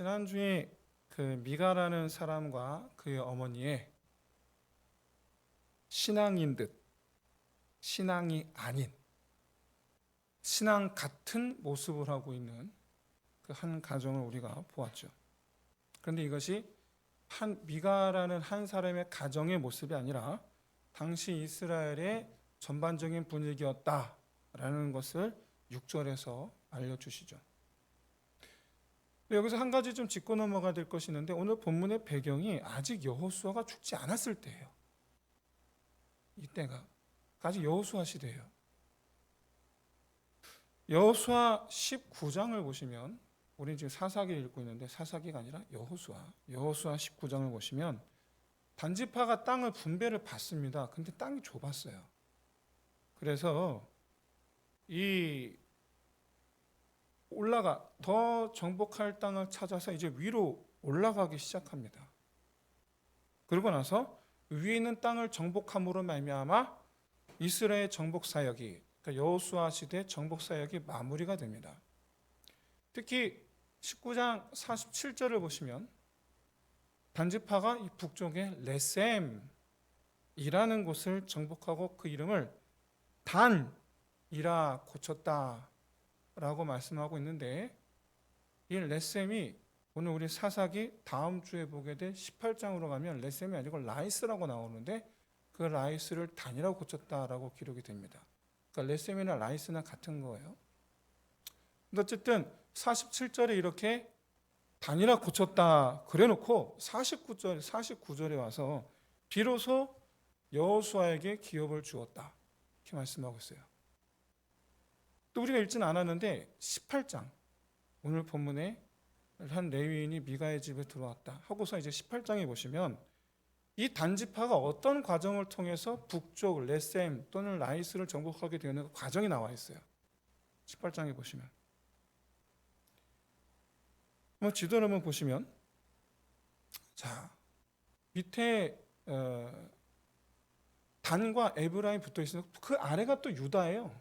지난주에 그 미가라는 사람과 그의 어머니의 신앙인 듯 신앙이 아닌 신앙 같은 모습을 하고 있는 그 한 가정을 우리가 보았죠. 그런데 이것이 미가라는 한 사람의 가정의 모습이 아니라 당시 이스라엘의 전반적인 분위기였다라는 것을 6절에서 알려주시죠. 여기서 한 가지 좀 짚고 넘어가야 될 것이 있는데, 오늘 본문의 배경이 아직 여호수아가 죽지 않았을 때예요. 이때가 아직 여호수아 시대예요. 여호수아 19장을 보시면, 우리는 지금 사사기를 읽고 있는데 사사기가 아니라 여호수아 19장을 보시면 단지파가 땅을 분배를 받습니다. 근데 땅이 좁았어요. 그래서 더 정복할 땅을 찾아서 이제 위로 올라가기 시작합니다. 그러고 나서 위에 있는 땅을 정복함으로 말미암아 이스라엘 정복 사역이, 그러니까 여호수아 시대 정복 사역이 마무리가 됩니다. 특히 19장 47절을 보시면 단지파가 이 북쪽의 레셈이라는 곳을 정복하고 그 이름을 단이라 고쳤다라고 말씀하고 있는데, 이 레셈이 오늘 우리 사사기 다음 주에 보게 될 18장으로 가면 레셈이 아니고 라이스라고 나오는데, 그 라이스를 단이라고 고쳤다라고 기록이 됩니다. 그러니까 레셈이나 라이스나 같은 거예요. 근데 어쨌든 47절에 이렇게 단이라 고쳤다 그래놓고 49절에 와서 비로소 여호수아에게 기업을 주었다 이렇게 말씀하고 있어요. 또 우리가 읽지는 않았는데 18장, 오늘 본문에 한 레위인이 미가의 집에 들어왔다 하고서 이제 18장에 보시면 이 단지파가 어떤 과정을 통해서 북쪽 레셈 또는 라이스를 정복하게 되는 그 과정이 나와 있어요. 18장에 보시면 지도를 한번 보시면, 자 밑에 단과 에브라임 붙어 있으면 그 아래가 또 유다예요.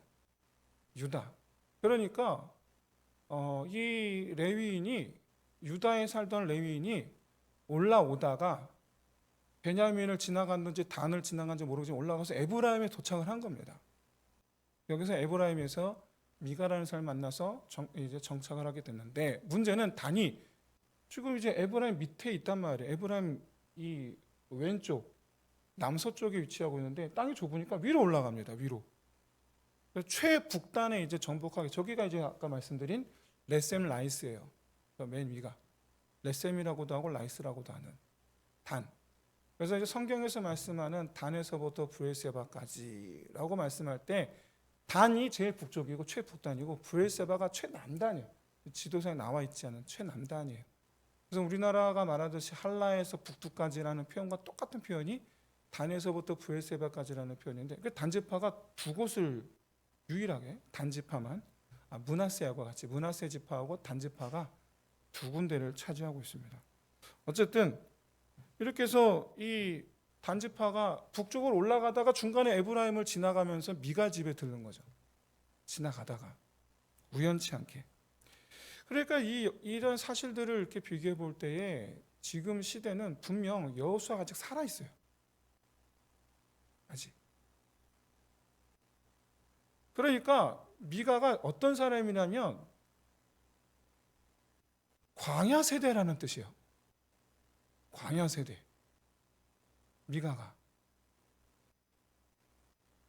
유다. 그러니까 이 레위인이, 유다에 살던 레위인이 올라오다가 베냐민을 지나갔는지 단을 지나간지 모르겠지만 올라가서 에브라임에 도착을 한 겁니다. 여기서 에브라임에서 미가라는 사람을 만나서 이제 정착을 하게 됐는데, 문제는 단이 지금 이제 에브라임 밑에 있단 말이에요. 에브라임 이 왼쪽 남서쪽에 위치하고 있는데 땅이 좁으니까 위로 올라갑니다. 위로. 최북단에 이제 정복하게, 저기가 이제 아까 말씀드린 레셈 라이스예요. 맨 위가 레셈이라고도 하고 라이스라고도 하는 단. 그래서 이제 성경에서 말씀하는 단에서부터 브엘세바까지라고 말씀할 때 단이 제일 북쪽이고 최북단이고 브엘세바가 최남단이에요. 지도상에 나와 있지 않은 최남단이에요. 그래서 우리나라가 말하듯이 한라에서 북두까지라는 표현과 똑같은 표현이 단에서부터 브엘세바까지라는 표현인데, 그 단지파가 두 곳을 유일하게, 단지파만 므낫세하고 같이 므낫세 지파하고 단지파가 두 군데를 차지하고 있습니다. 어쨌든 이렇게 해서 이 단지파가 북쪽으로 올라가다가 중간에 에브라임을 지나가면서 미가 집에 들른 거죠. 지나가다가 우연치 않게. 그러니까 이런 사실들을 이렇게 비교해 볼 때에 지금 시대는 분명 여호수아가 아직 살아 있어요. 아직. 그러니까 미가가 어떤 사람이냐면 광야 세대라는 뜻이에요. 광야 세대. 미가가.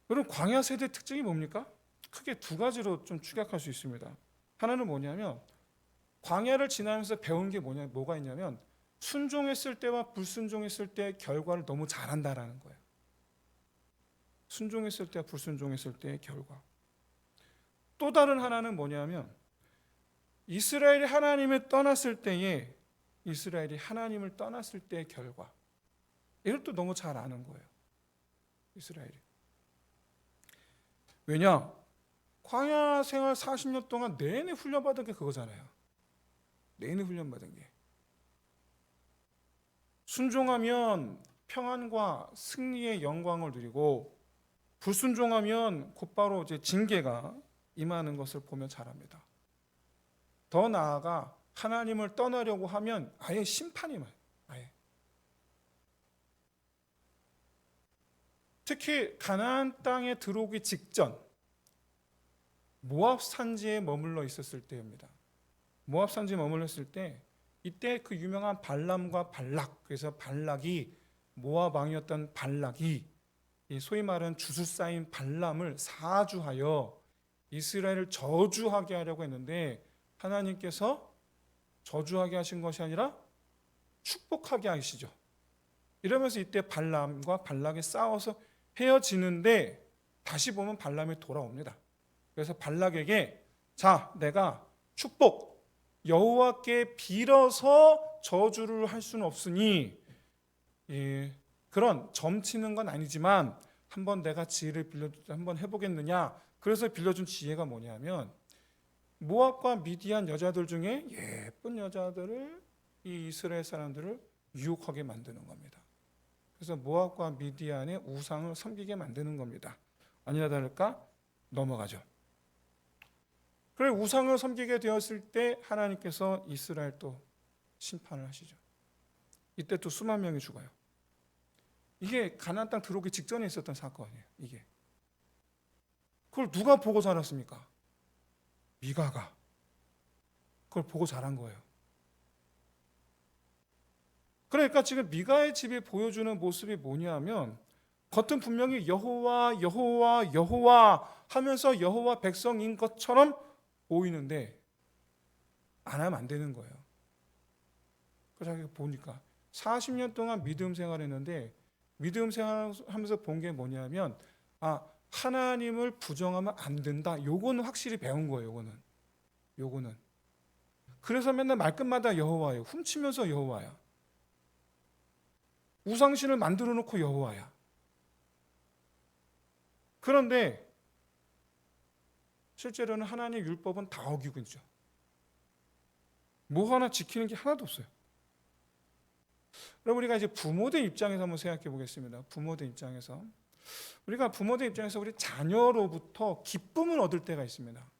그럼 광야 세대 특징이 뭡니까? 크게 두 가지로 좀 축약할 수 있습니다. 하나는 뭐냐면, 광야를 지나면서 배운 게 뭐가 있냐면, 순종했을 때와 불순종했을 때의 결과를 너무 잘한다라는 거예요. 순종했을 때와 불순종했을 때의 결과. 또 다른 하나는 뭐냐면, 이스라엘이 하나님을 떠났을 때의 결과. 이걸 또 너무 잘 아는 거예요. 이스라엘이. 왜냐? 광야 생활 40년 동안 내내 훈련받은 게 그거잖아요. 내내 훈련받은 게. 순종하면 평안과 승리의 영광을 누리고, 불순종하면 곧바로 이제 징계가 임하는 것을 보면 잘 압니다. 더 나아가 하나님을 떠나려고 하면 아예 심판이 와요. 아예. 특히 가나안 땅에 들어오기 직전 모압 산지에 머물러 있었을 때입니다. 모압 산지에 머물러 있을 때 이때 그 유명한 발람과 발락, 그래서 발락이 모압 왕이었던 발락이 소위 말하는 주술사인 발람을 사주하여 이스라엘을 저주하게 하려고 했는데 하나님께서 저주하게 하신 것이 아니라 축복하게 하시죠. 이러면서 이때 발람과 발락이 싸워서 헤어지는데 다시 보면 발람이 돌아옵니다. 그래서 발락에게 자, 내가 축복 여호와께 빌어서 저주를 할 수는 없으니 그런 점치는 건 아니지만 한번 내가 지혜를 빌려 한번 해보겠느냐. 그래서 빌려준 지혜가 뭐냐면 모압과 미디안 여자들 중에 예쁜 여자들을 이 이스라엘 사람들을 유혹하게 만드는 겁니다. 그래서 모압과 미디안의 우상을 섬기게 만드는 겁니다. 아니나 다를까 넘어가죠. 그래 우상을 섬기게 되었을 때 하나님께서 이스라엘 또 심판을 하시죠. 이때 또 수만 명이 죽어요. 이게 가나안 땅 들어오기 직전에 있었던 사건이에요. 이게 그걸 누가 보고 자랐습니까? 미가가 그걸 보고 자란 거예요. 그러니까 지금 미가의 집이 보여주는 모습이 뭐냐면 겉은 분명히 여호와 여호와 여호와 하면서 여호와 백성인 것처럼 보이는데 안 하면 안 되는 거예요. 그래서 보니까 40년 동안 믿음 생활했는데 믿음 생활하면서 본 게 뭐냐면 하나님을 부정하면 안 된다. 요거는 확실히 배운 거예요. 요거는. 그래서 맨날 말끝마다 여호와예요. 훔치면서 여호와야. 우상신을 만들어 놓고 여호와야. 그런데 실제로는 하나님의 율법은 다 어기고 있죠. 뭐 하나 지키는 게 하나도 없어요. 여러분 우리가 이제 부모들 입장에서 한번 생각해 보겠습니다. 부모들 입장에서 우리 자녀로부터 기쁨을 얻을 때가 있습니다.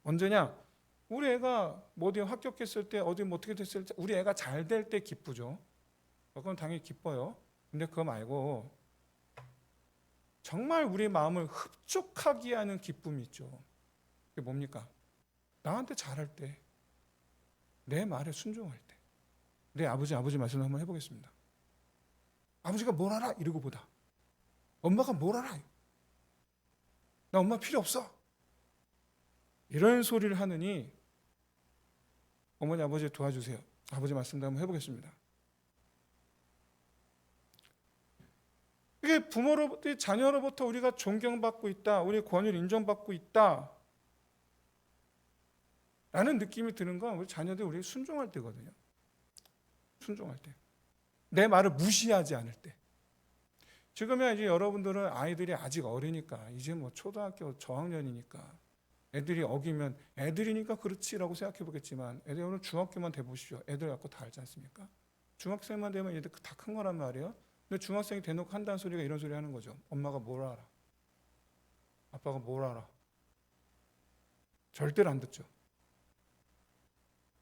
언제냐? 우리 애가 어디 합격했을 때 어디 어떻게 됐을 때 우리 애가 잘 될 때 기쁘죠. 그건 당연히 기뻐요. 근데 그거 말고 정말 우리 마음을 흡족하게 하는 기쁨이 있죠. 그게 뭡니까? 나한테 잘할 때, 내 말에 순종할 때. 내 아버지 말씀을 한번 해보겠습니다. 아버지가 뭘 알아? 이러고 보다. 엄마가 뭘 알아? 나 엄마 필요 없어. 이런 소리를 하느니 어머니 아버지 도와주세요. 아버지 말씀도 한번 해보겠습니다. 이게 부모로부터 자녀로부터 우리가 존경받고 있다. 우리 권위를 인정받고 있다. 라는 느낌이 드는 건 우리 자녀들이 우리 순종할 때거든요. 순종할 때. 내 말을 무시하지 않을 때. 지금이야 이제 여러분들은 아이들이 아직 어리니까 이제 뭐 초등학교 저학년이니까 애들이 어기면 애들이니까 그렇지라고 생각해 보겠지만 애들 오늘 중학교만 돼 보십시오. 애들 갖고 다 알지 않습니까? 중학생만 되면 얘들 다 큰 거란 말이에요. 근데 중학생이 대놓고 한다는 소리가 이런 소리 하는 거죠. 엄마가 뭘 알아? 아빠가 뭘 알아? 절대로 안 듣죠.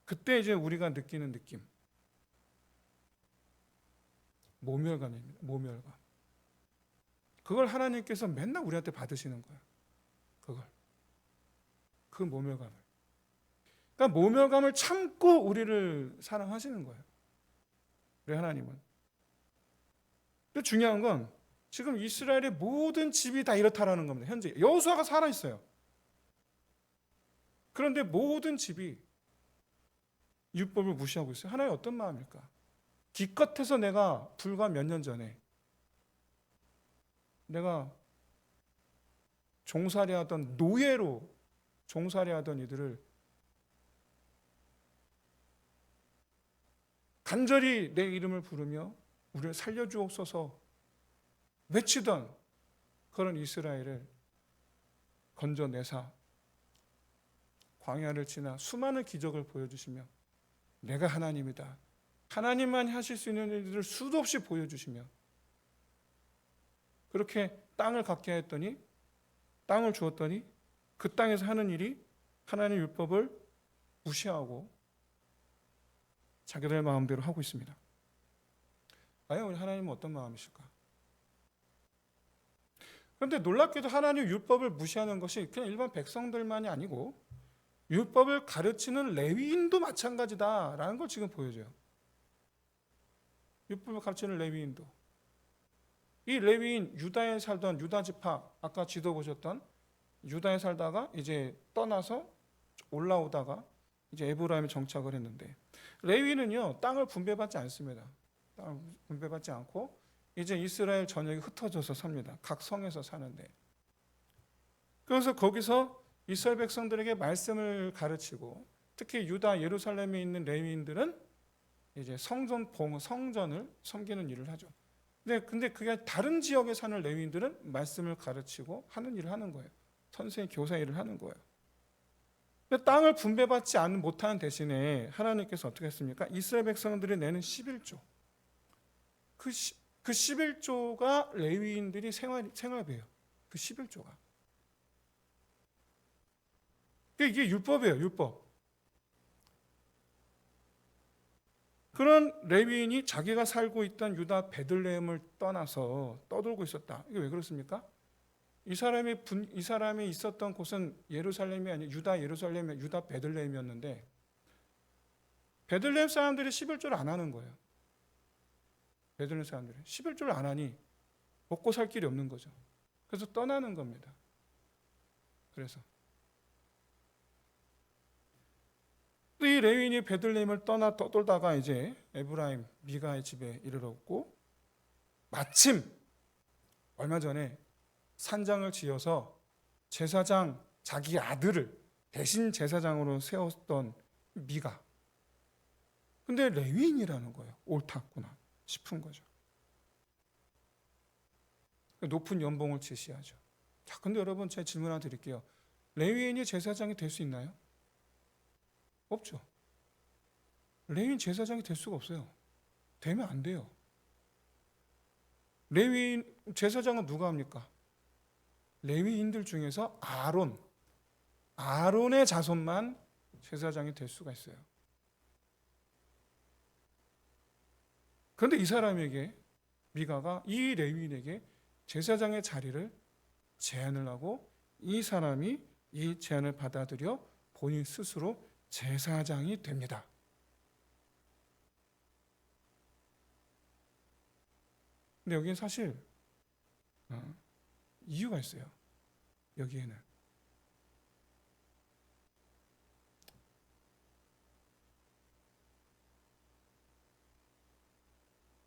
그때 이제 우리가 느끼는 느낌. 모멸감입니다. 모멸감. 그걸 하나님께서 맨날 우리한테 받으시는 거예요. 그 모멸감을. 그러니까 모멸감을 참고 우리를 사랑하시는 거예요. 우리 하나님은. 근데 중요한 건 지금 이스라엘의 모든 집이 다 이렇다라는 겁니다. 현재 여호수아가 살아 있어요. 그런데 모든 집이 율법을 무시하고 있어요. 하나의 어떤 마음일까? 기껏해서 내가 불과 몇 년 전에 내가 종살이 하던 노예로 종살이 하던 이들을 간절히 내 이름을 부르며 우리를 살려주옵소서 외치던 그런 이스라엘을 건져내사 광야를 지나 수많은 기적을 보여주시며 내가 하나님이다. 하나님만이 하실 수 있는 일들을 수도 없이 보여주시며 그렇게 땅을 갖게 했더니 땅을 주었더니 그 땅에서 하는 일이 하나님의 율법을 무시하고 자기들 마음대로 하고 있습니다. 과연 우리 하나님은 어떤 마음이실까? 그런데 놀랍게도 하나님 율법을 무시하는 것이 그냥 일반 백성들만이 아니고 율법을 가르치는 레위인도 마찬가지다라는 걸 지금 보여줘요. 율법을 가르치는 레위인도. 이 레위인 유다에 살던 유다 지파, 아까 지도 보셨던 유다에 살다가 이제 떠나서 올라오다가 이제 에브라임에 정착을 했는데, 레위인은요 땅을 분배받지 않습니다. 땅을 분배받지 않고 이제 이스라엘 전역에 흩어져서 삽니다. 각 성에서 사는데, 그래서 거기서 이스라엘 백성들에게 말씀을 가르치고, 특히 유다 예루살렘에 있는 레위인들은 이제 성전을 섬기는 일을 하죠. 근데 그게 다른 지역에 사는 레위인들은 말씀을 가르치고 하는 일을 하는 거예요. 선생 교사 일을 하는 거예요. 근데 땅을 분배받지 못하는 대신에 하나님께서 어떻게 했습니까? 이스라엘 백성들이 내는 11조. 그 11조가 레위인들이 생활비예요. 그 11조가. 이게 율법이에요, 율법. 그런 레위인이 자기가 살고 있던 유다 베들레헴을 떠나서 떠돌고 있었다. 이게 왜 그렇습니까? 이 사람이 있었던 곳은 예루살렘이 아니라 유다 베들레헴이었는데, 베들레헴 사람들이 11조를 안 하는 거예요. 베들레헴 사람들이 11조를 안 하니 먹고 살 길이 없는 거죠. 그래서 떠나는 겁니다. 그래서 이 레위인이 베들레헴을 떠돌다가 이제 에브라임 미가의 집에 이르렀고, 마침 얼마 전에 산장을 지어서 제사장 자기 아들을 대신 제사장으로 세웠던 미가. 근데 레위인이라는 거예요. 옳았구나 싶은 거죠. 높은 연봉을 제시하죠. 자, 근데 여러분 제가 질문 하나 드릴게요. 레위인이 제사장이 될 수 있나요? 없죠. 레위인 제사장이 될 수가 없어요. 되면 안 돼요. 레위인 제사장은 누가 합니까? 레위인들 중에서 아론의 자손만 제사장이 될 수가 있어요. 그런데 이 사람에게, 미가가 이 레위인에게 제사장의 자리를 제안을 하고, 이 사람이 이 제안을 받아들여 본인 스스로 제사장이 됩니다. 근데 여기는 사실 이유가 있어요. 여기에는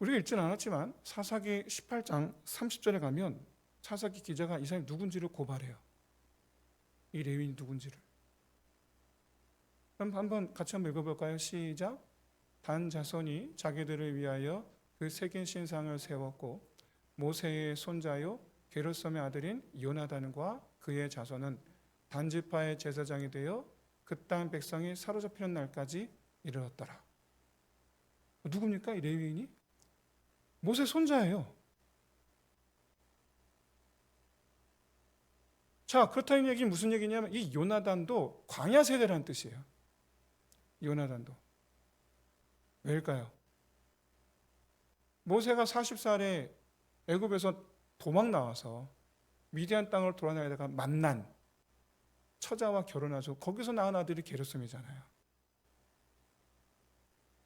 우리가 읽지는 않았지만 사사기 18장 30절에 가면 사사기 기자가 이 사람이 누군지를 고발해요. 이 레위인이 누군지를. 그럼 같이 한번 읽어볼까요? 시작. 단 자손이 자기들을 위하여 그 새긴 신상을 세웠고, 모세의 손자요 게르솜의 아들인 요나단과 그의 자손은 단지파의 제사장이 되어 그 땅 백성이 사로잡히는 날까지 이르렀더라. 누굽니까? 이 레위인이? 모세 손자예요. 자, 그렇다는 얘기는 무슨 얘기냐면, 이 요나단도 광야 세대라는 뜻이에요. 요나단도. 왜일까요? 모세가 40살에 애굽에서 도망 나와서 미디안 땅을 돌아다니다가 만난 처자와 결혼하죠. 거기서 낳은 아들이 게르솜이잖아요.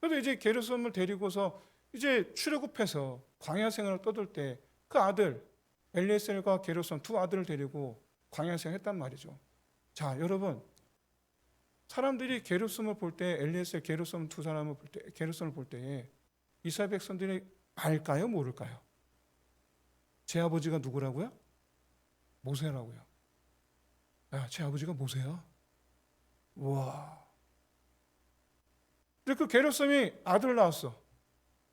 그래서 이제 게르솜을 데리고서 이제 출애굽해서 광야 생활을 떠돌 때 그 아들 엘리에셀과 게르솜 두 아들을 데리고 광야 생활을 했단 말이죠. 자, 여러분, 사람들이 게르솜을 볼 때, 엘리에셀, 게르솜 두 사람을 볼 때, 게르솜을 볼 때에 이스라엘 백성들이 알까요, 모를까요? 제 아버지가 누구라고요? 모세라고요. 야, 제 아버지가 모세야? 우와. 근데 그 게르솜이 아들을 낳았어.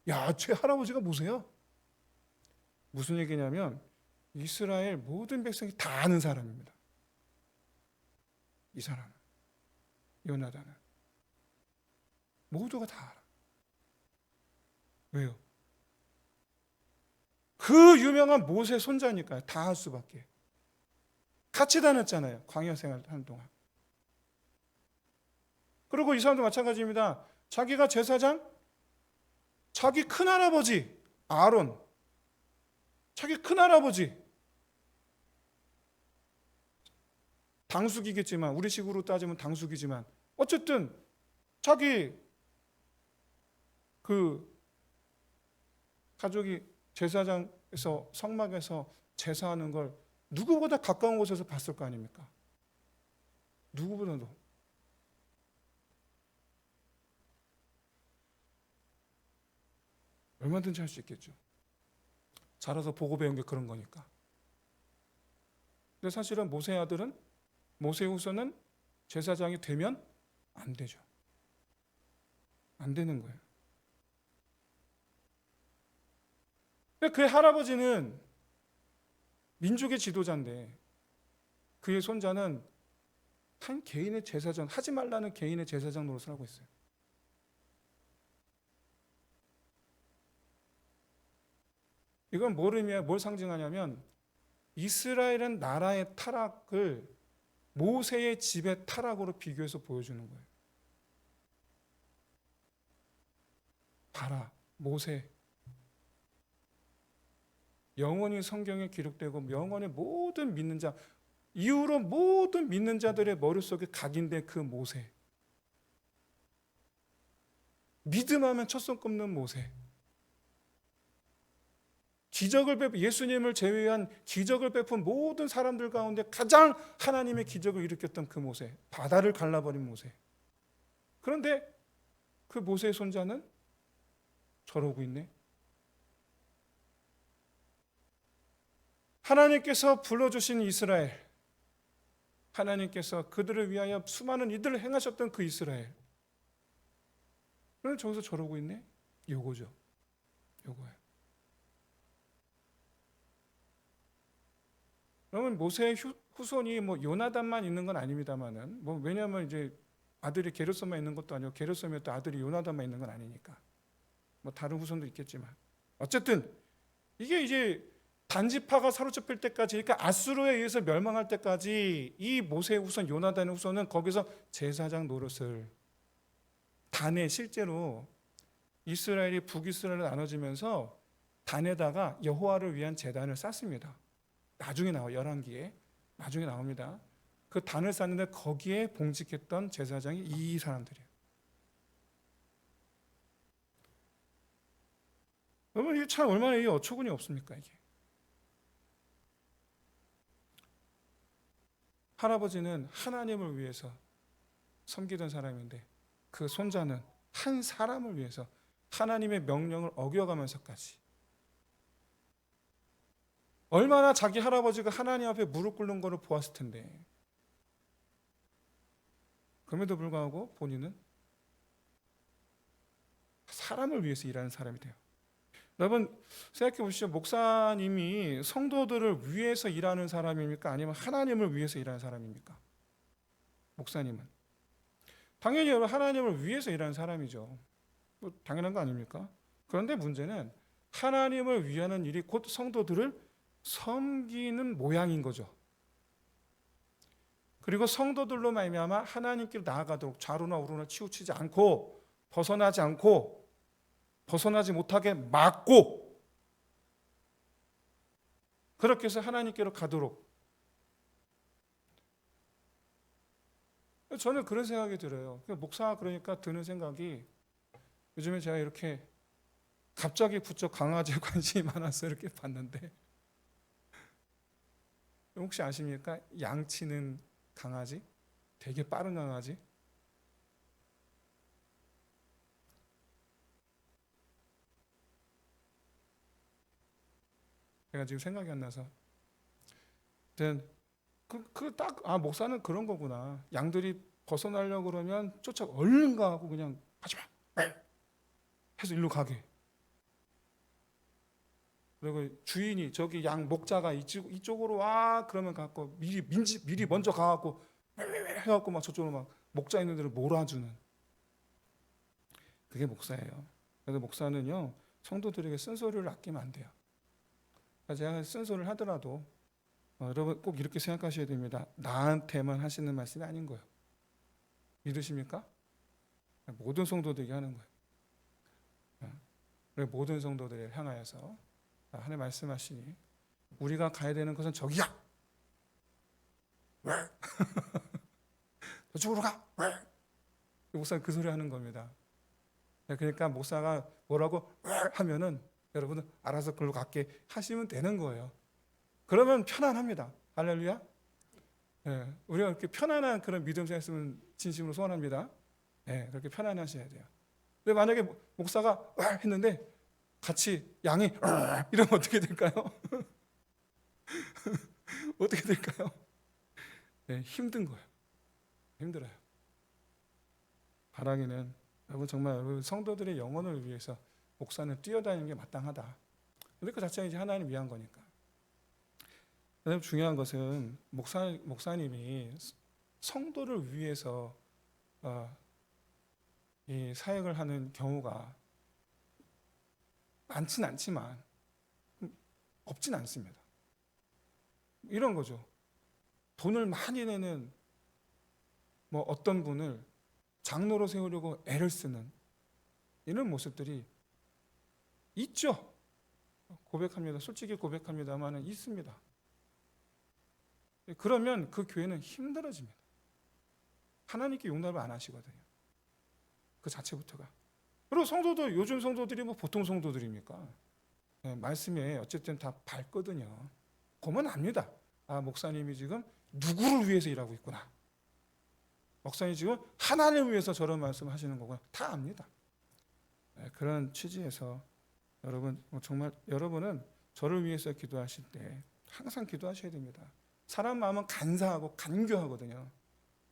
야, 제 할아버지가 모세야? 무슨 얘기냐면 이스라엘 모든 백성이 다 아는 사람입니다. 이 사람은, 요나단은 모두가 다 알아. 왜요? 그 유명한 모세 손자니까요. 다 알 수밖에. 같이 다녔잖아요. 광야 생활 하는 동안. 그리고 이 사람도 마찬가지입니다. 자기가 제사장, 자기 큰할아버지 아론, 자기 큰할아버지, 당숙이겠지만, 우리 식으로 따지면 당숙이지만, 어쨌든 자기 그 가족이 제사장에서 성막에서 제사하는 걸 누구보다 가까운 곳에서 봤을 거 아닙니까? 누구보다도. 얼마든지 할 수 있겠죠. 자라서 보고 배운 게 그런 거니까. 근데 사실은 모세의 아들은, 모세의 후손은 제사장이 되면 안 되죠. 안 되는 거예요. 근데 그의 할아버지는 민족의 지도자인데 그의 손자는 한 개인의 제사장, 하지 말라는 개인의 제사장 노릇을 하고 있어요. 이건 뭘 상징하냐면 이스라엘은 나라의 타락을 모세의 집의 타락으로 비교해서 보여주는 거예요. 봐라, 모세. 영원히 성경에 기록되고 영원히 모든 믿는 자, 이후로 모든 믿는 자들의 머릿속에 각인된 그 모세. 믿음하면 첫손 꼽는 모세. 예수님을 제외한 기적을 베푼 모든 사람들 가운데 가장 하나님의 기적을 일으켰던 그 모세. 바다를 갈라버린 모세. 그런데 그 모세의 손자는 저러고 있네. 하나님께서 불러주신 이스라엘, 하나님께서 그들을 위하여 수많은 이들을 행하셨던 그 이스라엘, 그런데 저기서 저러고 있네? 요거죠. 요거예요. 그러면 모세의 후손이 뭐 요나단만 있는 건 아닙니다만은, 뭐 왜냐하면 이제 아들이 게르솜만 있는 것도 아니고 게르솜이 또 아들이 요나단만 있는 건 아니니까, 뭐 다른 후손도 있겠지만, 어쨌든 이게 이제 단지파가 사로잡힐 때까지, 그러니까 아수르에 의해서 멸망할 때까지 이 모세의 후손 요나단의 후손은 거기서 제사장 노릇을, 단에 실제로 이스라엘이 북이스라엘로 나눠지면서 단에다가 여호와를 위한 제단을 쌓습니다. 나중에 나와요. 열왕기에 나중에 나옵니다. 그 단을 쌓는데 거기에 봉직했던 제사장이 이 사람들이에요. 여러분, 이게 참 얼마나 이게 어처구니 없습니까? 이게 할아버지는 하나님을 위해서 섬기던 사람인데 그 손자는 한 사람을 위해서 하나님의 명령을 어겨가면서까지, 얼마나 자기 할아버지가 하나님 앞에 무릎 꿇는 것을 보았을 텐데, 그럼에도 불구하고 본인은 사람을 위해서 일하는 사람이 돼요. 여러분 생각해 보시죠. 목사님이 성도들을 위해서 일하는 사람입니까? 아니면 하나님을 위해서 일하는 사람입니까? 목사님은 당연히 하나님을 위해서 일하는 사람이죠. 뭐 당연한 거 아닙니까? 그런데 문제는 하나님을 위하는 일이 곧 성도들을 섬기는 모양인 거죠. 그리고 성도들로 말미암아 하나님께로 나아가도록 좌로나 우로나 치우치지 않고 벗어나지 못하게 막고, 그렇게 해서 하나님께로 가도록. 저는 그런 생각이 들어요. 목사 그러니까 드는 생각이, 요즘에 제가 이렇게 갑자기 부쩍 강아지에 관심이 많아서 이렇게 봤는데, 혹시 아십니까? 양치는 강아지? 되게 빠른 강아지? 제가 지금 생각이 안 나서. 목사는 그런 거구나. 양들이 벗어나려고 그러면 얼른 가고 그냥 하지 마 해서 일로 가게. 그리고 주인이, 저기 양 목자가 이쪽으로 와 그러면 갖고 미리 먼저 가갖고 해갖고 막 저쪽으로 막 목자 있는 데를 몰아주는, 그게 목사예요. 그래서 목사는요, 성도들에게 쓴소리를 아끼면 안 돼요. 제가 쓴소리를 하더라도 여러분 꼭 이렇게 생각하셔야 됩니다. 나한테만 하시는 말씀이 아닌 거예요. 믿으십니까? 모든 성도들에게 하는 거예요. 우리 모든 성도들을 향하여서 하나님 말씀하시니 우리가 가야 되는 것은 저기야. 왜? 저쪽으로 가. 왜? 목사가 그 소리 하는 겁니다. 그러니까 목사가 뭐라고 하면은 여러분은 알아서 그걸로 갈게 하시면 되는 거예요. 그러면 편안합니다. 할렐루야. 네, 우리가 그렇게 편안한 그런 믿음 생활했으면 진심으로 소원합니다. 네, 그렇게 편안하셔야 돼요. 근데 만약에 목사가 했는데 같이 양이 이러면 어떻게 될까요? 어떻게 될까요? 네, 힘든 거예요. 힘들어요. 바라기는 여러분 정말 여러분 성도들의 영혼을 위해서 목사는 뛰어다니는 게 마땅하다. 근데 그 자체가 이제 하나님 위한 거니까. 그다음 중요한 것은 목사님이 성도를 위해서 이 사역을 하는 경우가 많진 않지만 없진 않습니다. 이런 거죠. 돈을 많이 내는 뭐 어떤 분을 장로로 세우려고 애를 쓰는 이런 모습들이 있죠. 고백합니다. 솔직히 고백합니다만은 있습니다. 그러면 그 교회는 힘들어집니다. 하나님께 용납을 안 하시거든요. 그 자체부터가. 그리고 성도도 요즘 성도들이 뭐 보통 성도들입니까? 네, 말씀에 어쨌든 다 밝거든요. 보면 압니다. 아, 목사님이 지금 누구를 위해서 일하고 있구나. 목사님이 지금 하나님을 위해서 저런 말씀하시는 거구나. 다 압니다. 네, 그런 취지에서 여러분 정말 여러분은 저를 위해서 기도하실 때 항상 기도하셔야 됩니다. 사람 마음은 간사하고 간교하거든요.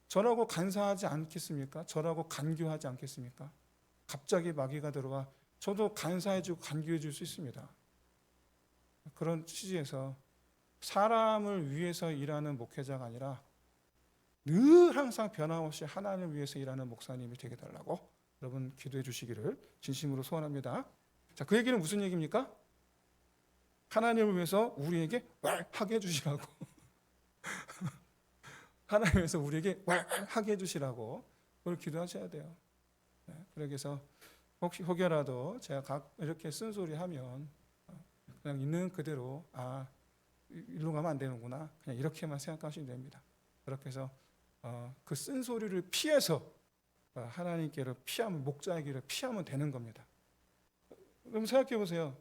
저라고 간사하지 않겠습니까? 저라고 간교하지 않겠습니까? 갑자기 마귀가 들어와 저도 간사해지고 간교해질 수 있습니다. 그런 취지에서 사람을 위해서 일하는 목회자가 아니라 늘 항상 변함없이 하나님을 위해서 일하는 목사님이 되게 달라고 여러분 기도해 주시기를 진심으로 소원합니다. 자, 그 얘기는 무슨 얘기입니까? 하나님을 위해서 우리에게 하게 해주시라고 하나님을 위해서 우리에게 하게 해주시라고 그걸 기도하셔야 돼요. 네, 그래서 혹여라도 제가 이렇게 쓴소리하면 그냥 있는 그대로 일로 가면 안 되는구나 그냥 이렇게만 생각하시면 됩니다. 그렇게 해서 그 쓴소리를 피해서 하나님께로 피하면 목자의 길을 피하면 되는 겁니다. 그럼 생각해 보세요.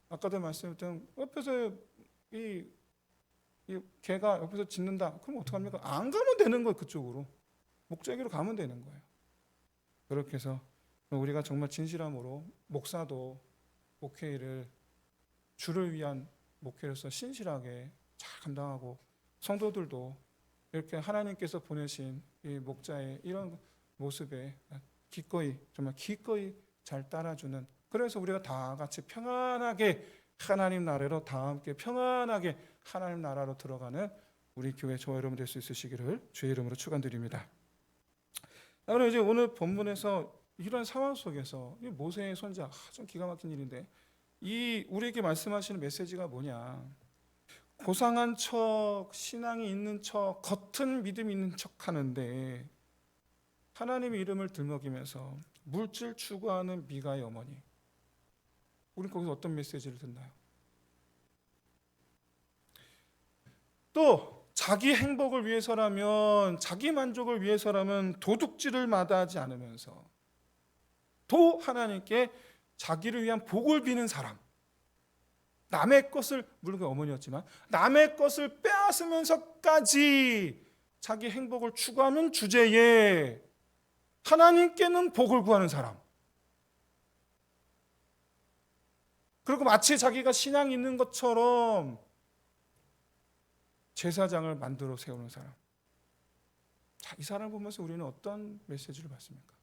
아까도 말씀드렸던 옆에서 이 개가 옆에서 짖는다. 그럼 어떡합니까? 안 가면 되는 거예요. 그쪽으로. 목자에게로 가면 되는 거예요. 그렇게 해서 우리가 정말 진실함으로 목사도 목회를 주를 위한 목회로서 신실하게 잘 감당하고 성도들도 이렇게 하나님께서 보내신 이 목자의 이런 모습에 정말 기꺼이 잘 따라주는 그래서 우리가 다 같이 평안하게 하나님 나라로 다 함께 평안하게 하나님 나라로 들어가는 우리 교회 저와 여러분 될 수 있으시기를 주의 이름으로 축원드립니다. 그럼 이제 오늘 본문에서 이런 상황 속에서 이 모세의 손자 좀 기가 막힌 일인데 이 우리에게 말씀하시는 메시지가 뭐냐? 고상한 척, 신앙이 있는 척, 겉은 믿음이 있는 척 하는데 하나님의 이름을 들먹이면서 물질 추구하는 미가의 어머니. 우리는 거기서 어떤 메시지를 듣나요? 또 자기 행복을 위해서라면 자기 만족을 위해서라면 도둑질을 마다하지 않으면서 또 하나님께 자기를 위한 복을 비는 사람 남의 것을 물론 그 어머니였지만 남의 것을 빼앗으면서까지 자기 행복을 추구하는 주제에 하나님께는 복을 구하는 사람 그리고 마치 자기가 신앙이 있는 것처럼 제사장을 만들어 세우는 사람. 자, 이 사람을 보면서 우리는 어떤 메시지를 받습니까?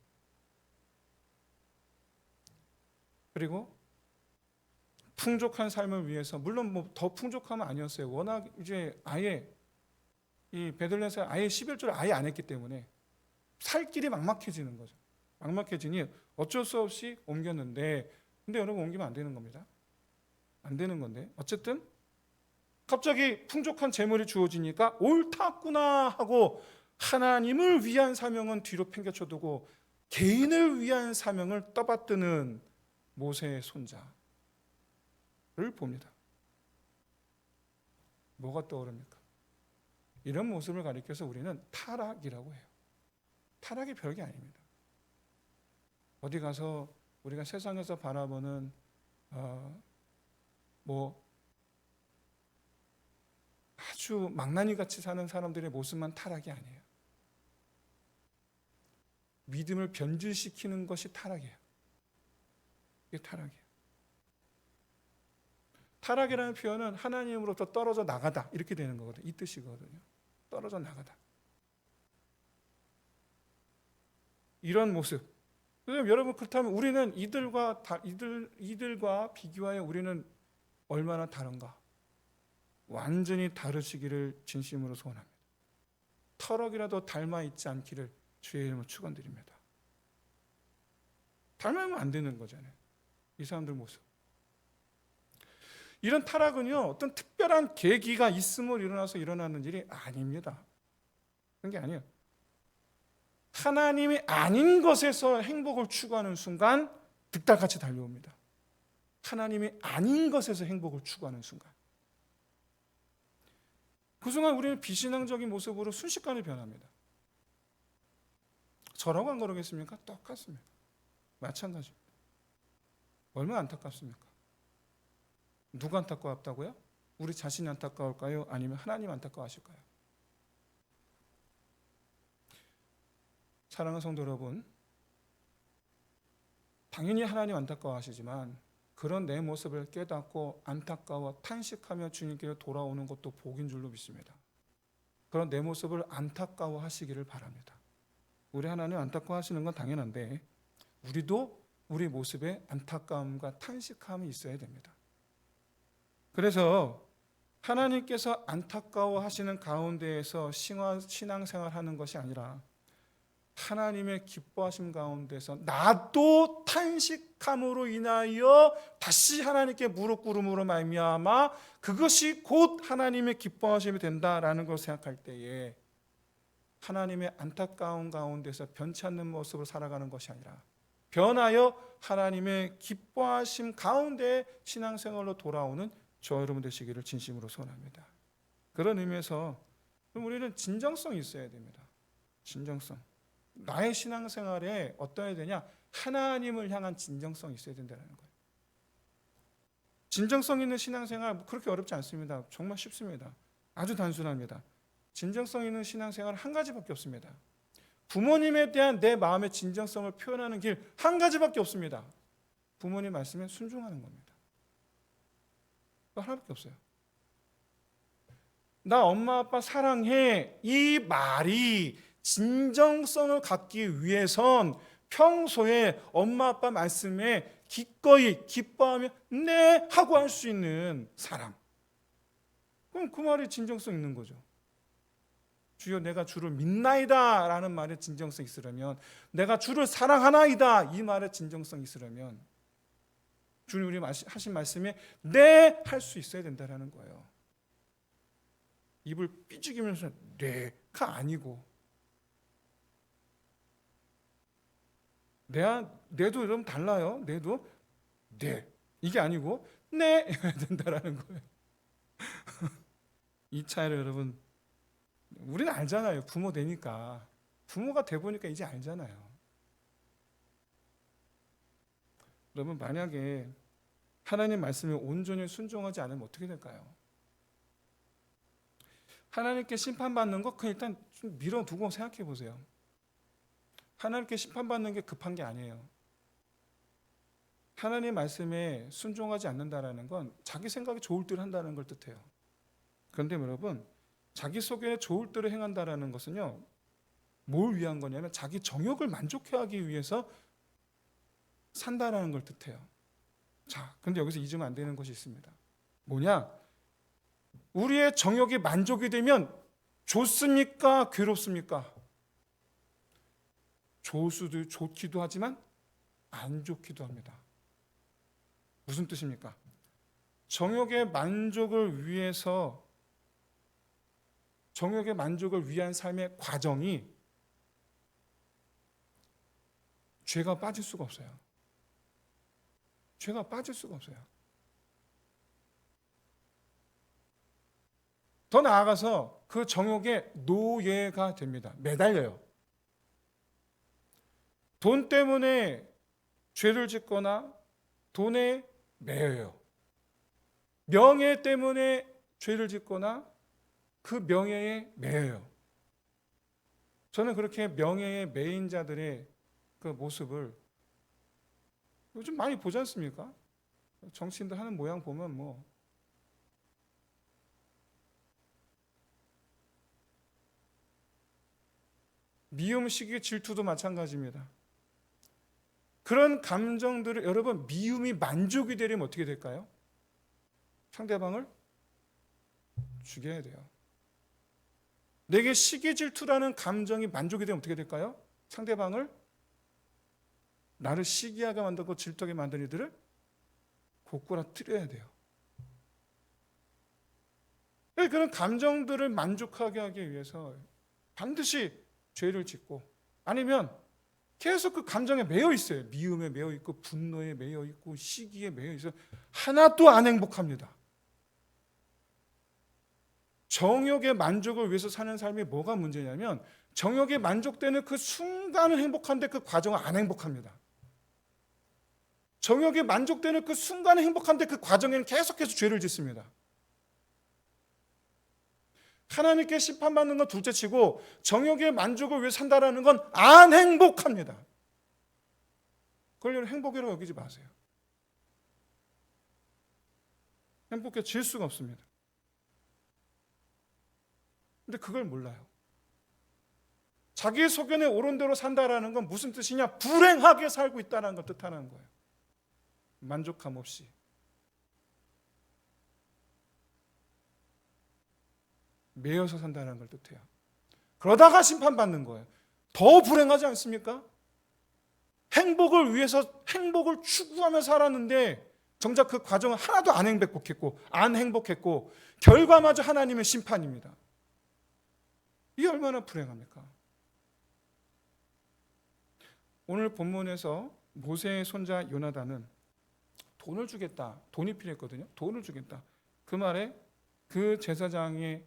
그리고 풍족한 삶을 위해서 물론 뭐 더 풍족하면 아니었어요. 워낙 이제 아예 이 베들레헴에서 아예 11조를 아예 안 했기 때문에 살 길이 막막해지는 거죠. 막막해지니 어쩔 수 없이 옮겼는데 근데 여러분 옮기면 안 되는 겁니다. 안 되는 건데 어쨌든 갑자기 풍족한 재물이 주어지니까 옳았구나 하고 하나님을 위한 사명은 뒤로 팽개쳐두고 개인을 위한 사명을 떠받드는 모세의 손자를 봅니다. 뭐가 떠오릅니까? 이런 모습을 가리켜서 우리는 타락이라고 해요. 타락이 별게 아닙니다. 어디 가서 우리가 세상에서 바라보는 아주 망나니 같이 사는 사람들의 모습만 타락이 아니에요. 믿음을 변질시키는 것이 타락이에요. 이게 타락이에요. 타락이라는 표현은 하나님으로부터 떨어져 나가다 이렇게 되는 거거든요. 이 뜻이거든요. 떨어져 나가다. 이런 모습. 여러분 그렇다면 우리는 이들과 비교하여 우리는 얼마나 다른가? 완전히 다르시기를 진심으로 소원합니다. 터럭이라도 닮아 있지 않기를 주의 이름으로 축원드립니다. 닮으면 안 되는 거잖아요. 이 사람들 모습. 이런 타락은요, 어떤 특별한 계기가 있음으로 일어나는 일이 아닙니다. 그런 게 아니에요. 하나님이 아닌 것에서 행복을 추구하는 순간 득달같이 달려옵니다. 하나님이 아닌 것에서 행복을 추구하는 순간. 그 순간 우리는 비신앙적인 모습으로 순식간에 변합니다. 저라고 안 그러겠습니까? 똑같습니다. 마찬가지입니다. 얼마나 안타깝습니까? 누가 안타까웠다고요? 우리 자신이 안타까울까요? 아니면 하나님 안타까워하실까요? 사랑하는 성도 여러분, 당연히 하나님 안타까워하시지만 그런 내 모습을 깨닫고 안타까워 탄식하며 주님께로 돌아오는 것도 복인 줄로 믿습니다. 그런 내 모습을 안타까워하시기를 바랍니다. 우리 하나님 안타까워하시는 건 당연한데 우리도 우리 모습에 안타까움과 탄식함이 있어야 됩니다. 그래서 하나님께서 안타까워하시는 가운데에서 신앙생활하는 것이 아니라 하나님의 기뻐하심 가운데서 나도 탄식함으로 인하여 다시 하나님께 무릎 꿇음으로 말미암아 그것이 곧 하나님의 기뻐하심이 된다라는 걸 생각할 때에 하나님의 안타까운 가운데서 변치 않는 모습을 살아가는 것이 아니라 변하여 하나님의 기뻐하심 가운데 신앙생활로 돌아오는 저와 여러분 되시기를 진심으로 소원합니다. 그런 의미에서 우리는 진정성이 있어야 됩니다. 진정성. 나의 신앙생활에 어떠해야 되냐? 하나님을 향한 진정성이 있어야 된다는 거예요. 진정성 있는 신앙생활 그렇게 어렵지 않습니다. 정말 쉽습니다. 아주 단순합니다. 진정성 있는 신앙생활 한 가지밖에 없습니다. 부모님에 대한 내 마음의 진정성을 표현하는 길 한 가지밖에 없습니다. 부모님 말씀에 순종하는 겁니다. 하나밖에 없어요. 나 엄마 아빠 사랑해 이 말이 진정성을 갖기 위해선 평소에 엄마 아빠 말씀에 기꺼이 기뻐하며 네 하고 할 수 있는 사람. 그럼 그 말이 진정성 있는 거죠. 주여 내가 주를 믿나이다 라는 말에 진정성 있으려면 내가 주를 사랑하나이다 이 말에 진정성 있으려면 주님 우리 하신 말씀에 네 할 수 있어야 된다는 거예요. 입을 삐죽이면서 네가 아니고 내도 여러분 달라요. 내도 네 이게 아니고 네 해야 된다는 거예요. 이 차이를 여러분 우리는 알잖아요. 부모 되니까 부모가 돼 보니까 이제 알잖아요. 여러분 만약에 하나님 말씀에 온전히 순종하지 않으면 어떻게 될까요? 하나님께 심판받는 거 그냥 일단 좀 밀어두고 생각해 보세요. 하나님께 심판받는 게 급한 게 아니에요. 하나님 말씀에 순종하지 않는다라는 건 자기 생각이 좋을 대로 한다는 걸 뜻해요. 그런데 여러분 자기 속에 좋을 대로 행한다라는 것은요 뭘 위한 거냐면 자기 정욕을 만족해하기 위해서 산다라는 걸 뜻해요. 자, 근데 여기서 잊으면 안 되는 것이 있습니다. 뭐냐? 우리의 정욕이 만족이 되면 좋습니까? 괴롭습니까? 좋기도 하지만 안 좋기도 합니다. 무슨 뜻입니까? 정욕의 만족을 위한 삶의 과정이 죄가 빠질 수가 없어요. 죄가 빠질 수가 없어요. 더 나아가서 그 정욕의 노예가 됩니다. 매달려요. 돈 때문에 죄를 짓거나 돈에 매여요. 명예 때문에 죄를 짓거나 그 명예에 매여요. 저는 그렇게 명예에 매인 자들의 그 모습을 요즘 많이 보지 않습니까? 정치인들 하는 모양 보면 뭐 미움, 시기, 질투도 마찬가지입니다. 그런 감정들을 여러분 미움이 만족이 되려면 어떻게 될까요? 상대방을 죽여야 돼요. 내게 시기, 질투라는 감정이 만족이 되면 어떻게 될까요? 상대방을 나를 시기하게 만들고 질투하게 만든 이들을 고꾸라뜨려야 돼요. 그런 감정들을 만족하게 하기 위해서 반드시 죄를 짓고 아니면 계속 그 감정에 매여 있어요. 미움에 매여 있고 분노에 매여 있고 시기에 매여 있어요. 하나도 안 행복합니다. 정욕의 만족을 위해서 사는 삶이 뭐가 문제냐면 정욕에 만족되는 그 순간은 행복한데 그 과정은 안 행복합니다. 정욕에 만족되는 그 순간은 행복한데 그 과정에는 계속해서 죄를 짓습니다. 하나님께 심판받는 건 둘째치고 정욕의 만족을 위해 산다라는 건 안 행복합니다. 그걸 행복이라고 여기지 마세요. 행복해질 수가 없습니다. 근데 그걸 몰라요. 자기 소견에 옳은 대로 산다라는 건 무슨 뜻이냐? 불행하게 살고 있다는 걸 뜻하는 거예요. 만족함 없이. 매여서 산다는 걸 뜻해요. 그러다가 심판받는 거예요. 더 불행하지 않습니까? 행복을 위해서 행복을 추구하며 살았는데 정작 그 과정은 하나도 안 행복했고 결과마저 하나님의 심판입니다. 이게 얼마나 불행합니까? 오늘 본문에서 모세의 손자 요나단은 돈을 주겠다. 돈이 필요했거든요. 돈을 주겠다. 그 말에 그 제사장이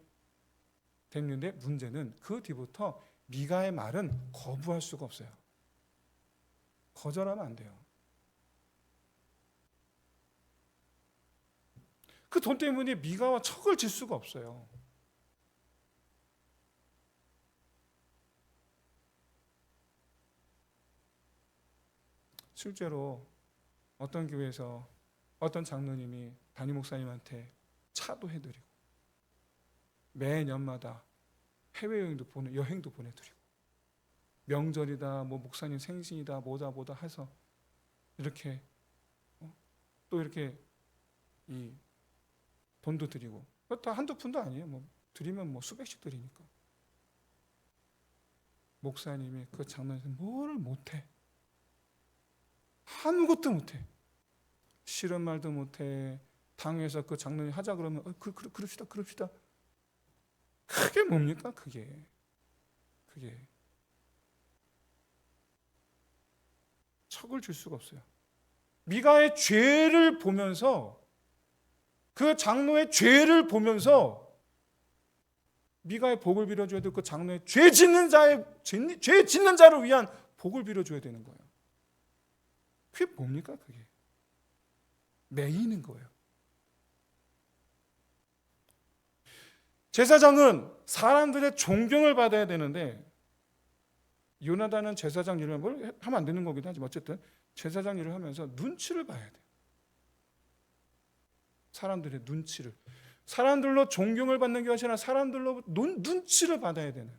됐는데 문제는 그 뒤부터 미가의 말은 거부할 수가 없어요. 거절하면 안 돼요. 그 돈 때문에 미가와 척을 질 수가 없어요. 실제로 어떤 교회에서 어떤 장로님이 담임 목사님한테 차도 해드리고 매년마다 해외여행도 여행도 보내드리고 명절이다 뭐 목사님 생신이다 뭐다 해서 이렇게 또 이렇게 이 돈도 드리고 다 한두 푼도 아니에요. 뭐 드리면 뭐 수백씩 드리니까 목사님이 그 장로에서 뭐를 못해. 아무것도 못해. 싫은 말도 못해. 당에서 그 장로님 하자 그러면 그럽시다. 그게 뭡니까? 그게 척을 줄 수가 없어요. 미가의 죄를 보면서 그 장로의 죄를 보면서 미가의 복을 빌어줘야 되고 그 장로의 죄 짓는 자를 위한 복을 빌어줘야 되는 거예요. 그게 뭡니까? 그게 매이는 거예요. 제사장은 사람들의 존경을 받아야 되는데 요나단은 제사장 일을 하면 안 되는 거기도 하지만 어쨌든 제사장 일을 하면서 눈치를 봐야 돼요. 사람들의 눈치를. 사람들로 존경을 받는 게 아니라 사람들로 눈치를 받아야 되는.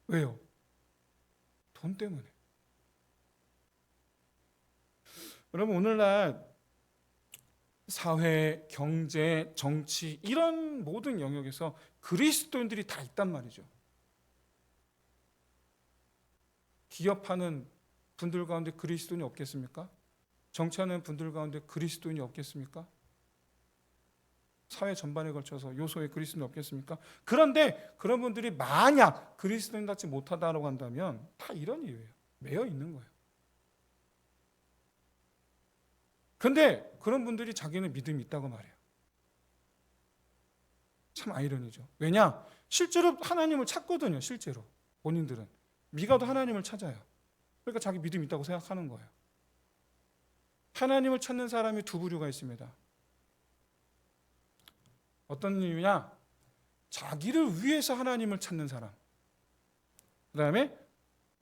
왜요? 돈 때문에. 여러분 오늘날 사회, 경제, 정치 이런 모든 영역에서 그리스도인들이 다 있단 말이죠. 기업하는 분들 가운데 그리스도인이 없겠습니까? 정치하는 분들 가운데 그리스도인이 없겠습니까? 사회 전반에 걸쳐서 요소에 그리스도인이 없겠습니까? 그런데 그런 분들이 만약 그리스도인답지 못하다고 한다면 다 이런 이유예요. 매여 있는 거예요. 근데 그런 분들이 자기는 믿음이 있다고 말해요. 참 아이러니죠. 왜냐? 실제로 하나님을 찾거든요. 실제로 본인들은 미가도 하나님을 찾아요. 그러니까 자기 믿음이 있다고 생각하는 거예요. 하나님을 찾는 사람이 두 부류가 있습니다. 어떤 이유냐? 자기를 위해서 하나님을 찾는 사람. 그 다음에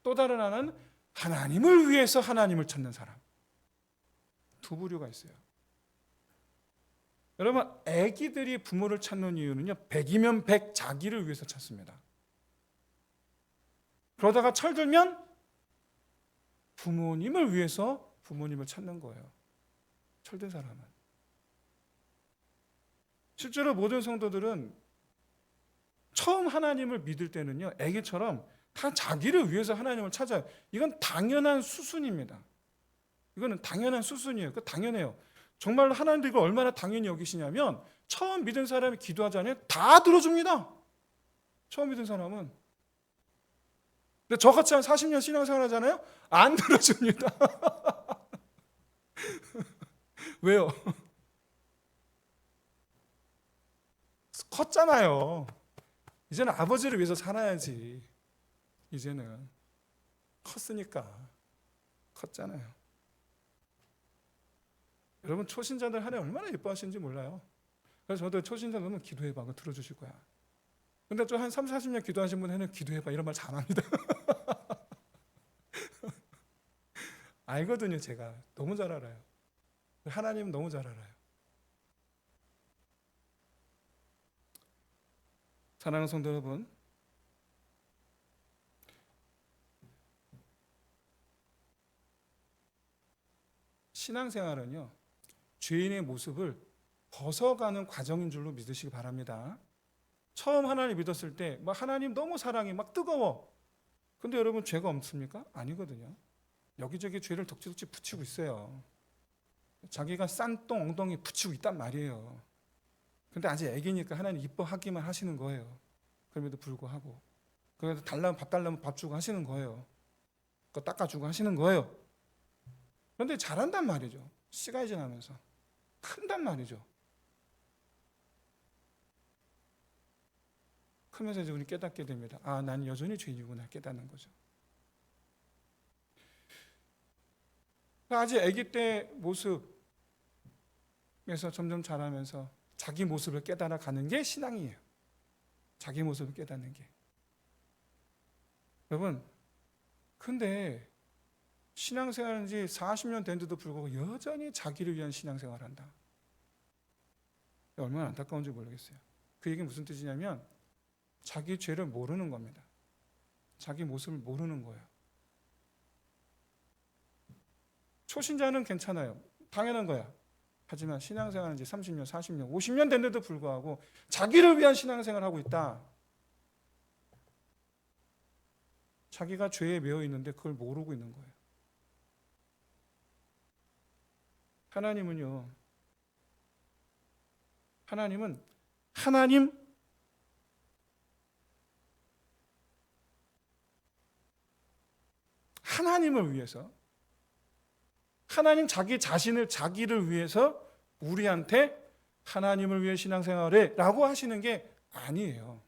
또 다른 하나는 하나님을 위해서 하나님을 찾는 사람. 두 부류가 있어요. 여러분, 아기들이 부모를 찾는 이유는요, 100이면 100 자기를 위해서 찾습니다. 그러다가 철들면 부모님을 위해서 부모님을 찾는 거예요. 철든 사람은. 실제로 모든 성도들은 처음 하나님을 믿을 때는요, 아기처럼 다 자기를 위해서 하나님을 찾아요. 이건 당연한 수순입니다. 이거는 당연한 수순이에요. 그 당연해요. 정말 하나님도 이걸 얼마나 당연히 여기시냐면 처음 믿은 사람이 기도하자니 다 들어줍니다. 처음 믿은 사람은. 근데 저같이 한 40년 신앙생활 하잖아요. 안 들어줍니다. 왜요? 컸잖아요. 이제는 아버지를 위해서 살아야지. 이제는 컸으니까. 컸잖아요. 여러분, 초신자들 하나님 얼마나 예뻐하시는지 몰라요. 그래서 저도 초신자 그러면 기도해봐. 그거 들어주실 거야. 근데 좀 한 3, 40년 기도하신 분에는 기도해봐 이런 말 잘합니다. 알거든요. 제가 너무 잘 알아요. 하나님 너무 잘 알아요. 사랑하는 성도 여러분, 신앙생활은요, 죄인의 모습을 벗어가는 과정인 줄로 믿으시기 바랍니다. 처음 하나님 믿었을 때 막 하나님 너무 사랑해, 막 뜨거워. 근데 여러분 죄가 없습니까? 아니거든요. 여기저기 죄를 덕지덕지 붙이고 있어요. 자기가 싼 똥 엉덩이 붙이고 있단 말이에요. 근데 아직 애기니까 하나님 이뻐하기만 하시는 거예요. 그럼에도 불구하고. 그래서 달라면 밥 달라면 밥 주고 하시는 거예요. 그거 닦아주고 하시는 거예요. 그런데 잘한단 말이죠. 시간이 지나면서. 큰단 말이죠. 크면서 이제 우리 깨닫게 됩니다. 아, 난 여전히 죄인이구나 깨닫는 거죠. 아직 아기 때 모습에서 점점 자라면서 자기 모습을 깨달아 가는 게 신앙이에요. 자기 모습을 깨닫는 게. 여러분, 근데 신앙생활한 지 40년 된데도 불구하고 여전히 자기를 위한 신앙생활을 한다. 얼마나 안타까운지 모르겠어요. 그 얘기는 무슨 뜻이냐면 자기 죄를 모르는 겁니다. 자기 모습을 모르는 거예요. 초신자는 괜찮아요. 당연한 거야. 하지만 신앙생활한 지 30년, 40년, 50년 됐는데도 불구하고 자기를 위한 신앙생활을 하고 있다. 자기가 죄에 매여 있는데 그걸 모르고 있는 거예요. 하나님은 하나님을 위해서, 하나님 자기 자신을 자기를 위해서 우리한테 하나님을 위해 신앙생활해 라고 하시는 게 아니에요.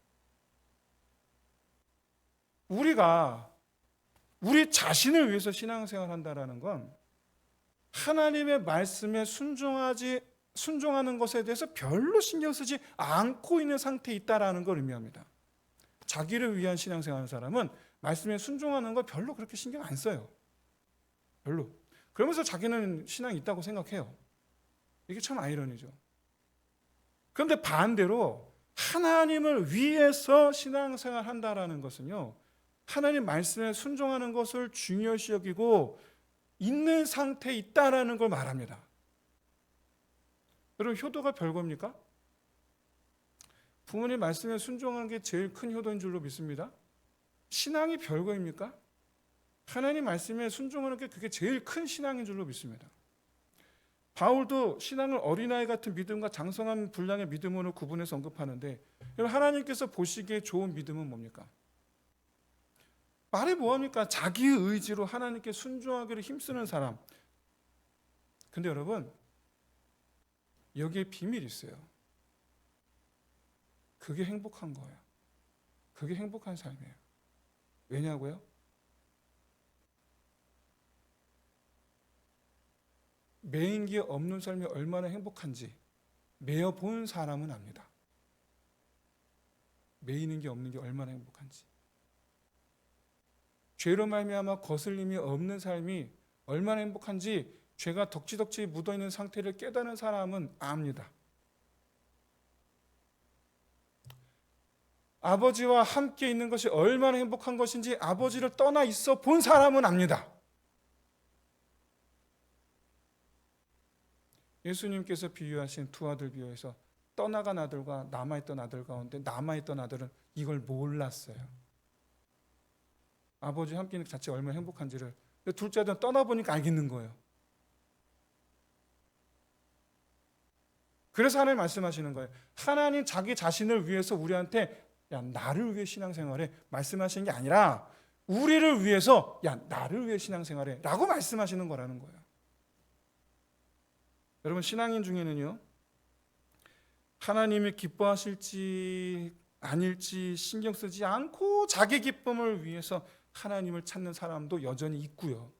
우리가 우리 자신을 위해서 신앙생활 한다라는 건 하나님의 말씀에 순종하는 것에 대해서 별로 신경 쓰지 않고 있는 상태에 있다라는 걸 의미합니다. 자기를 위한 신앙생활하는 사람은 말씀에 순종하는 걸 별로 그렇게 신경 안 써요. 별로. 그러면서 자기는 신앙이 있다고 생각해요. 이게 참 아이러니죠. 그런데 반대로 하나님을 위해서 신앙생활 한다라는 것은요, 하나님 말씀에 순종하는 것을 중요시 여기고 있는 상태에 있다라는 걸 말합니다. 여러분, 효도가 별겁니까? 부모님 말씀에 순종하는 게 제일 큰 효도인 줄로 믿습니다. 신앙이 별거입니까? 하나님 말씀에 순종하는 게 그게 제일 큰 신앙인 줄로 믿습니다. 바울도 신앙을 어린아이 같은 믿음과 장성한 분량의 믿음으로 구분해서 언급하는데, 하나님께서 보시기에 좋은 믿음은 뭡니까? 말이 뭐합니까? 자기 의지로 하나님께 순종하기를 힘쓰는 사람. 근데 여러분, 여기에 비밀이 있어요. 그게 행복한 거예요. 그게 행복한 삶이에요. 왜냐고요? 매인기에 없는 삶이 얼마나 행복한지 매여 본 사람은 압니다. 매이는 게 없는 게 얼마나 행복한지. 죄로 말미암아 거슬림이 없는 삶이 얼마나 행복한지 죄가 덕지덕지 묻어있는 상태를 깨닫는 사람은 압니다. 아버지와 함께 있는 것이 얼마나 행복한 것인지 아버지를 떠나 있어 본 사람은 압니다. 예수님께서 비유하신 두 아들 비유에서 떠나간 아들과 남아있던 아들 가운데 남아있던 아들은 이걸 몰랐어요. 아버지와 함께 있는 것 자체가 얼마나 행복한지를. 둘째 아들은 떠나보니까 알겠는 거예요. 그래서 하나님 말씀하시는 거예요. 하나님 자기 자신을 위해서 우리한테 야 나를 위해 신앙생활해 말씀하시는 게 아니라 우리를 위해서 야 나를 위해 신앙생활해 라고 말씀하시는 거라는 거예요. 여러분, 신앙인 중에는요, 하나님이 기뻐하실지 아닐지 신경 쓰지 않고 자기 기쁨을 위해서 하나님을 찾는 사람도 여전히 있고요.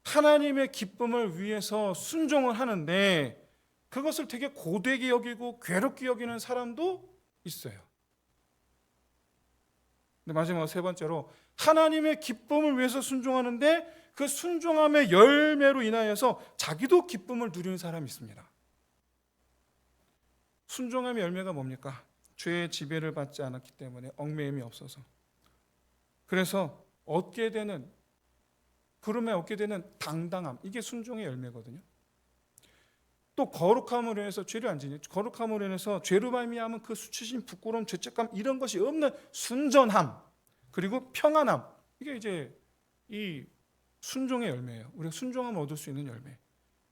하나님의 기쁨을 위해서 순종을 하는데 그것을 되게 고되게 여기고 괴롭게 여기는 사람도 있어요. 근데 마지막 세 번째로 하나님의 기쁨을 위해서 순종하는데 그 순종함의 열매로 인하여서 자기도 기쁨을 누리는 사람이 있습니다. 순종함의 열매가 뭡니까? 죄의 지배를 받지 않았기 때문에 얽매임이 없어서. 그래서 얻게 되는 그름에 얻게 되는 당당함, 이게 순종의 열매거든요. 또 거룩함으로 인해서 죄를 안 지니 거룩함으로 인해서 죄로 말미암은 그 수치심, 부끄러움, 죄책감 이런 것이 없는 순전함, 그리고 평안함, 이게 이제 이 순종의 열매예요. 우리가 순종하면 얻을 수 있는 열매.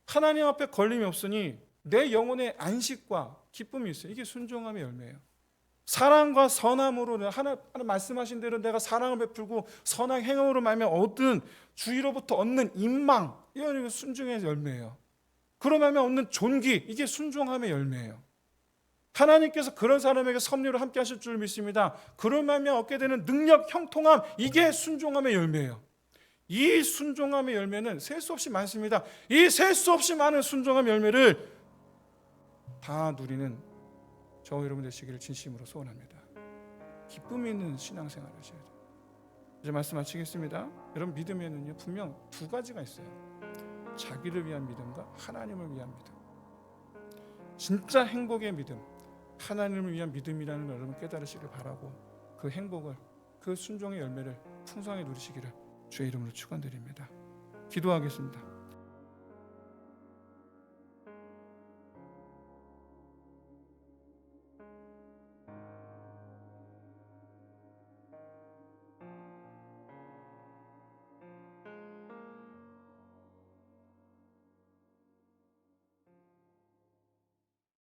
하나님 앞에 걸림이 없으니 내 영혼의 안식과 기쁨이 있어요. 이게 순종함의 열매예요. 사랑과 선함으로 하나님 말씀하신 대로 내가 사랑을 베풀고 선한 행함으로 말미암아 얻은 주위로부터 얻는 인망, 이건 순종의 열매예요. 그러면 얻는 존귀, 이게 순종함의 열매예요. 하나님께서 그런 사람에게 섭리로 함께 하실 줄 믿습니다. 그러면 얻게 되는 능력, 형통함, 이게 순종함의 열매예요. 이 순종함의 열매는 셀 수 없이 많습니다. 이 셀 수 없이 많은 순종함의 열매를 다 누리는 저와 여러분 되시기를 진심으로 소원합니다. 기쁨이 있는 신앙생활을 하셔야 돼요. 이제 말씀 마치겠습니다. 여러분, 믿음에는요 분명 두 가지가 있어요. 자기를 위한 믿음과 하나님을 위한 믿음. 진짜 행복의 믿음, 하나님을 위한 믿음이라는 걸 여러분 깨달으시길 바라고 그 행복을, 그 순종의 열매를 풍성하게 누리시기를 주의 이름으로 축원드립니다. 기도하겠습니다.